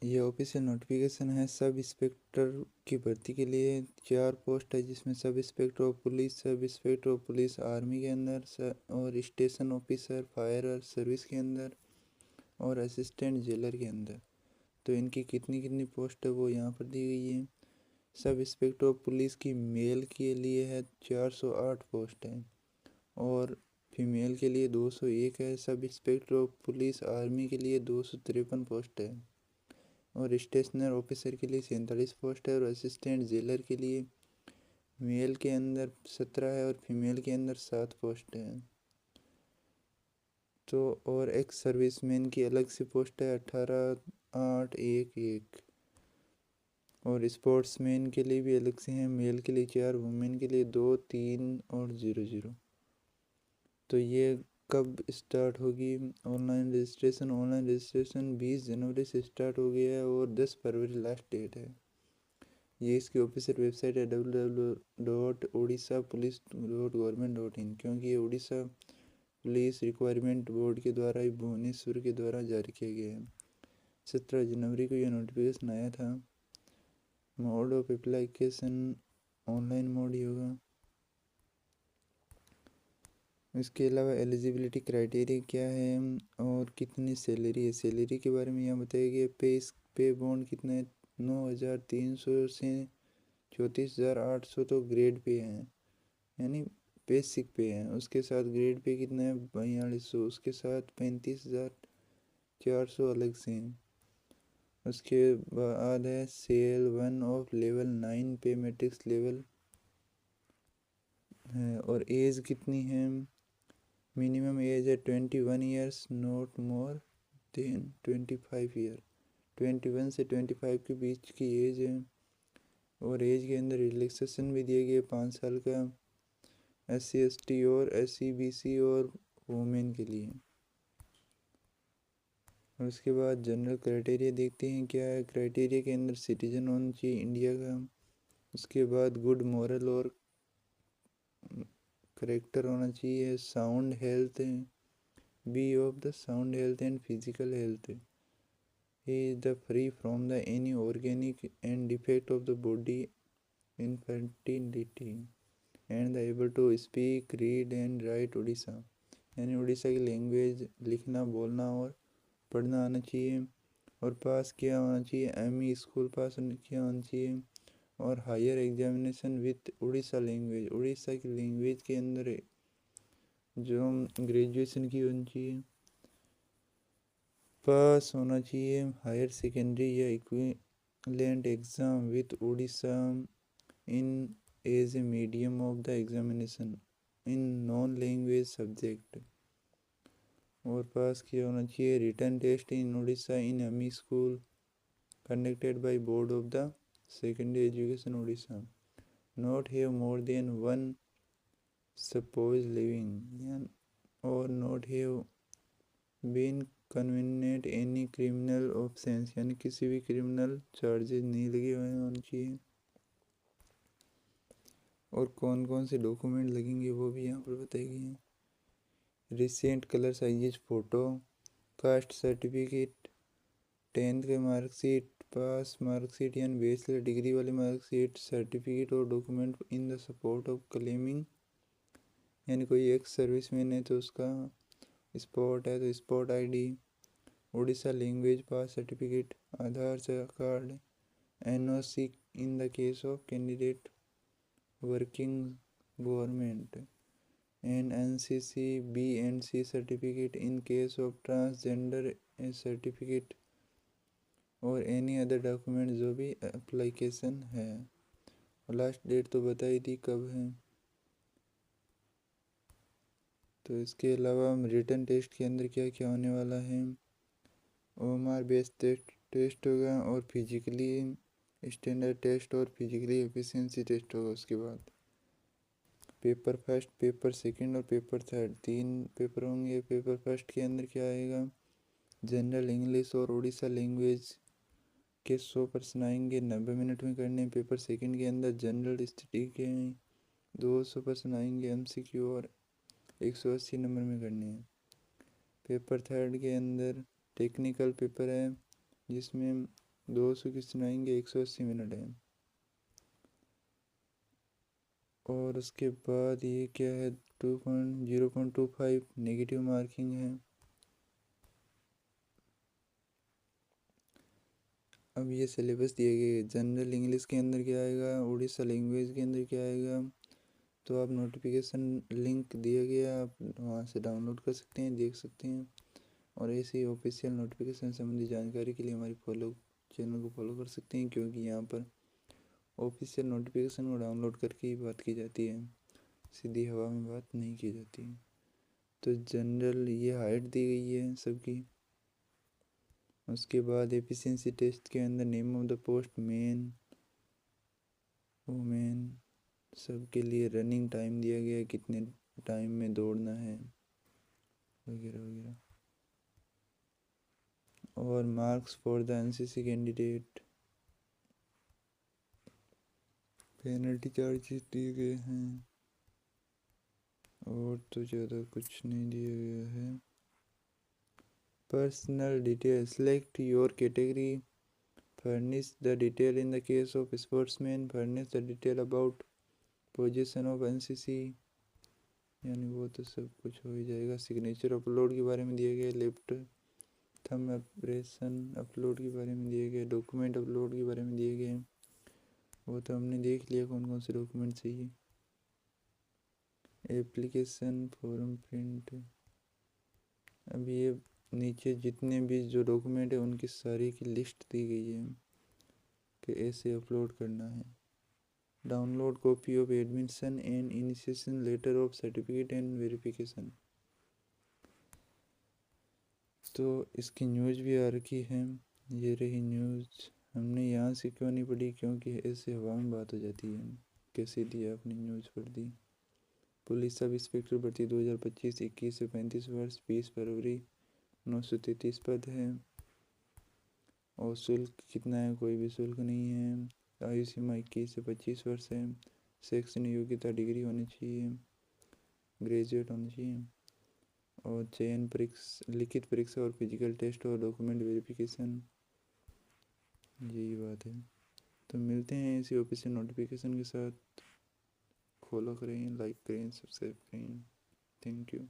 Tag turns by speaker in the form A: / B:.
A: ये official notification है sub inspector की भर्ती के लिए। 4 पोस्ट है जिसमें sub inspector of police, sub inspector of police army के अंदर और स्टेशन ऑफिसर फायर और सर्विस के अंदर और असिस्टेंट जेलर के अंदर। तो इनकी कितनी कितनी पोस्ट है वो यहाँ पर दी गई है। सब इंस्पेक्टर ऑफ पुलिस की मेल के लिए है 408 पोस्ट है और फीमेल के लिए 201 है। Sub inspector of police army के लिए 253 पोस्ट है और स्टेशनर ऑफिसर के लिए 47 पोस्ट है और असिस्टेंट जेलर के लिए मेल के अंदर 17 है और फीमेल के अंदर 7 पोस्ट है। तो और एक्स सर्विसमैन की अलग से पोस्ट है 18,811 और स्पोर्ट्समैन के लिए भी अलग से हैं। मेल के लिए 4, वुमेन के लिए 2, 3 और 0। तो ये कब स्टार्ट होगी ऑनलाइन रजिस्ट्रेशन? ऑनलाइन रजिस्ट्रेशन 20 जनवरी से स्टार्ट हो गया है और 10 फरवरी लास्ट डेट है। ये इसकी ऑफिशियल वेबसाइट है www.odishapolice.government.in, क्योंकि ये उड़ीसा पुलिस रिक्वायरमेंट बोर्ड के द्वारा ही भुवनेश्वर के द्वारा जारी किया गया है। 17 जनवरी को यह नोटिफिकेशन आया था। Mode of application online mode ही होगा। इसके अलावा एलिजिबिलिटी क्राइटेरिया क्या है और कितनी सैलरी है, सैलरी के बारे में यहाँ बताया गया। पे बॉन्ड कितना है? 9,300 से 34,800 तो ग्रेड पे है, यानी बेसिक पे है। उसके साथ ग्रेड पे कितना है? 4200। उसके साथ 35,400 अलग से हैं। उसके बाद है सेल 1 ऑफ लेवल 9 पे मैट्रिक्स लेवल है। और एज कितनी है? मिनिमम एज है 21 years, not more than 25 year. 21 से 25 के बीच की एज है। और एज के अंदर रिलैक्सेशन भी दिया गया 5 साल का SC/ST और SC/BC और वुमेन के लिए। और उसके बाद जनरल क्राइटेरिया देखते हैं क्या है। क्राइटेरिया के अंदर सिटीजन होना चाहिए इंडिया का। उसके बाद गुड मॉरल और करेक्टर होना चाहिए। Sound health, be of the sound health and physical health. He is the free from the any organic and defect of the body infertility and the able to speak, read and write Orissa, यानी उड़ीसा की language लिखना बोलना और पढ़ना आना चाहिए। और पास किया होना चाहिए ME स्कूल पास किया होना चाहिए और higher examination with Orissa language, Orissa की लैंग्वेज के अंदर जो ग्रेजुएशन की होनी चाहिए। पास होना चाहिए हायर सेकेंडरी या equivalent exam with Orissa in as a medium of the examination in non language subject. और पास किया होना चाहिए written test in Orissa in ME school conducted by board of the secondary education Orissa. Not have more than 1 spouse living और not have been convicted any criminal offence, यानी किसी भी criminal charges नहीं लगे हुए होने चाहिए। और कौन कौन से डॉक्यूमेंट लगेंगे वो भी यहाँ पर बताए गए हैं। Recent colour size photo, caste certificate, 10th के मार्कशीट, पास मार्कशीट यानी बैचलर डिग्री वाली मार्कशीट, सर्टिफिकेट और document in the support of claiming, यानी कोई एक्स सर्विसमैन है तो उसका स्पॉट है तो spot ID, Orissa language pass certificate, Aadhaar card, NOC in the case of candidate working government and NCC B&C certificate in case of transgender certificate और any other document जो भी एप्लीकेशन है। और लास्ट डेट तो बताई थी कब है। तो इसके अलावा रिटन टेस्ट के अंदर क्या क्या होने वाला है। OMR बेस्ड टेस्ट होगा और फिजिकली स्टैंडर्ड टेस्ट और फिजिकली एफिशिएंसी टेस्ट होगा। उसके बाद पेपर फर्स्ट, पेपर सेकंड और पेपर थर्ड 3 पेपर होंगे। पेपर फर्स्ट के अंदर क्या आएगा? जनरल इंग्लिश और उड़ीसा लैंग्वेज के 100 प्रश्न आएंगे, 90 मिनट में करने। पेपर सेकंड के अंदर जनरल स्टडी के 200 प्रश्न आएंगे MCQ और 180 नंबर में करने हैं। पेपर थर्ड के अंदर टेक्निकल पेपर है जिसमें 200 की सुनाएंगे, 180 मिनट है। और उसके बाद ये क्या है, 2.0.25 नेगेटिव मार्किंग है। अब ये सिलेबस दिया गया है। जनरल इंग्लिश के अंदर क्या आएगा, उड़ीसा लैंग्वेज के अंदर क्या आएगा, तो आप नोटिफिकेशन लिंक दिया गया, आप वहाँ से डाउनलोड कर सकते हैं, देख सकते हैं। और ऐसे ही ऑफिशियल नोटिफिकेशन संबंधी जानकारी के लिए हमारी चैनल को फॉलो कर सकते हैं, क्योंकि यहाँ पर ऑफिशियल नोटिफिकेशन को डाउनलोड करके ही बात की जाती है, सीधी हवा में बात नहीं की जाती। तो जनरल ये हाइट दी गई है सबकी। उसके बाद एफिशिएंसी टेस्ट के अंदर name of the post, main women, सबके लिए रनिंग टाइम दिया गया है, कितने टाइम में दौड़ना है वगैरह वगैरह। और marks for the NCC candidate, penalty charges दिए गए हैं, और तो ज़्यादा कुछ नहीं दिया गया है। Personal detail, select your category, furnish the detail in the case of sportsman, furnish the detail about position of NCC, यानी वो तो सब कुछ हो ही जाएगा। सिग्नेचर अपलोड के बारे में दिया गया, लेफ्ट थंब ऑपरेशन अपलोड के बारे में दिए गए, डॉक्यूमेंट अपलोड के बारे में दिए गए, वो तो हमने देख लिया कौन कौन से डॉक्यूमेंट चाहिए। एप्लीकेशन फॉर्म प्रिंट, अब ये नीचे जितने भी जो डॉक्यूमेंट है उनकी सारी की लिस्ट दी गई है कि ऐसे अपलोड करना है। Download copy of admission and initiation letter of certificate and verification, तो इसकी न्यूज़ भी आ रखी है। ये रही न्यूज़। हमने यहाँ से क्यों नहीं पढ़ी, क्योंकि ऐसे हवा में बात हो जाती है, कैसे दिया अपनी न्यूज़ पढ़ दी। पुलिस सब इंस्पेक्टर भर्ती 2025, 21 से 35 वर्ष, 20 फरवरी, 933 पद है। और शुल्क कितना है, कोई भी शुल्क नहीं है। आयु सीमा 21 से 25 वर्ष है। शैक्षणिक योग्यता डिग्री होनी चाहिए, ग्रेजुएट होना चाहिए। और चयन परीक्षा, लिखित परीक्षा और फिजिकल टेस्ट और डॉक्यूमेंट वेरिफिकेशन, यही बात है। तो मिलते हैं इसी ऑफिशियल नोटिफिकेशन के साथ। फॉलो करें, लाइक करें, सब्सक्राइब करें। Thank you.